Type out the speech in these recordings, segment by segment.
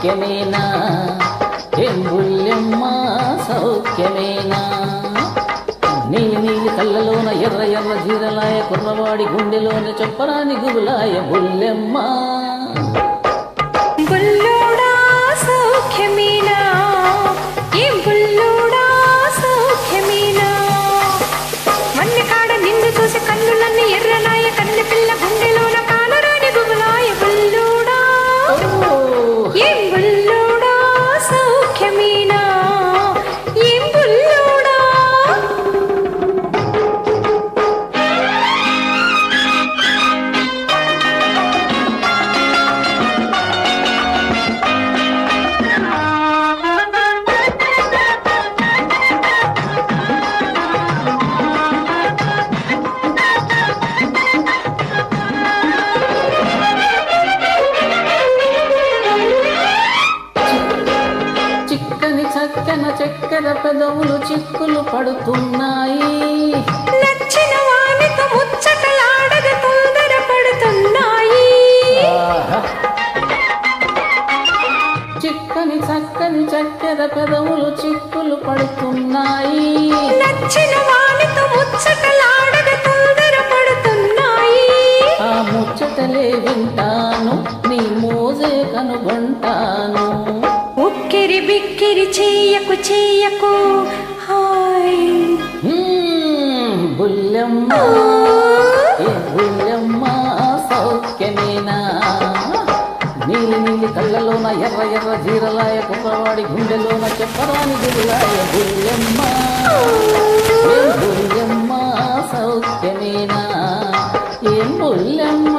సౌఖ్యమేనా ఏం బుల్లెమ్మ సౌఖ్యమేనా నీలి నీలి కళ్ళలోన ఎర్ర ఎర్ర జీరలాయ కుర్రవాడి గుండెలోన చెప్పరాని గుబులాయ బుల్లెమ్మ బుల్లోడా సౌఖ్యమేనా ఏం బుల్లోడా సౌఖ్యమేనా మన్ని కాడ నిన్ను చూసి కన్నులన్నీ ఎర్రనాయ కన్నె పిల్ల గుండెలోన కానరాని గుబులాయ బుల్లోడా ఏం బుల్లోడా సౌఖ్యమేనా ఏం బుల్లోడా చక్కన చక్కెర పెదవులు చిక్కులు పడుతున్నాయి నచ్చిన వానితో ముచ్చటలాడగ తొందర పడుతున్నాయి చిక్కని చక్కని చక్కెర పెదవులు చిక్కులు పడుతున్నాయి నచ్చిన వానితో ముచ్చటలాడగ తొందర పడుతున్నాయి ఆ ముచ్చటలే వింటాను నీ మోజే కనుగొంటాను ఉక్కిరి బిక్కిరి చెయ్యకు చెయ్యకు హాయ్ బుల్లెమ్మ ఏ బుల్లెమ్మ సౌఖ్యమేనా నీలి నీలి కళ్ళలోన ఎర్ర ఎర్ర జీరలాయ కుర్రవాడి గుండెలోన చెప్పరాని గురులాయ బుల్లెమ్మ ఏం బుల్లెమ్మ సౌఖ్యమేనా ఏం బుల్లెమ్మ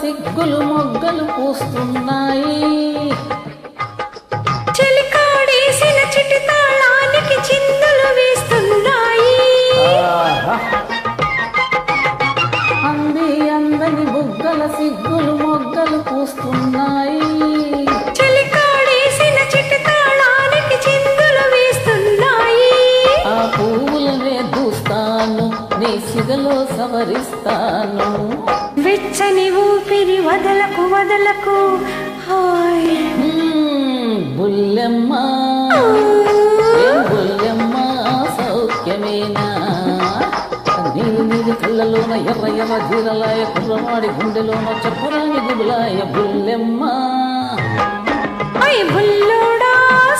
సిగ్గులు మొగ్గలు పూస్తున్నాయి చెలికాడేసిన చిటి తాళానికి చిందులు వేస్తున్నాయి అందని బుగ్గల సిగ్గులు మొగ్గలు పూస్తున్నాయి చెలికాడేసిన చిటి తాళానికి చిందులు వేస్తున్నాయి ఆ పువ్వులనే దూస్తాను నీ సిగలో సవరిస్తాను వెచ్చని ఊపిరి వదలకు వదలకు హాయ్ బుల్లెమ్మ ఏం బుల్లెమ్మ సౌఖ్యమేనా నీలి నీలి కళ్ళలోన ఎర్ర ఎర్ర జీరలాయ కుర్రవాడి గుండెలోన చెప్పరాని గుబులాయ బుల్లెమ్మ అయ్ బుల్లోడా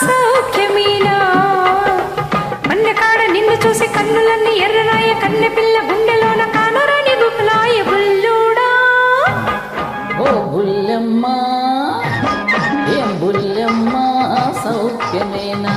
సౌఖ్యమేనా మన్నకాడ నిన్ను చూసి కన్నులన్నీ ఎర్రరాయ కన్నె పిల్ల గుండెలోన కానరాని గుబులాయ బుల్లోడా ఓ బుల్లెమ్మ ఏం బుల్లెమ్మ సౌఖ్యమేనా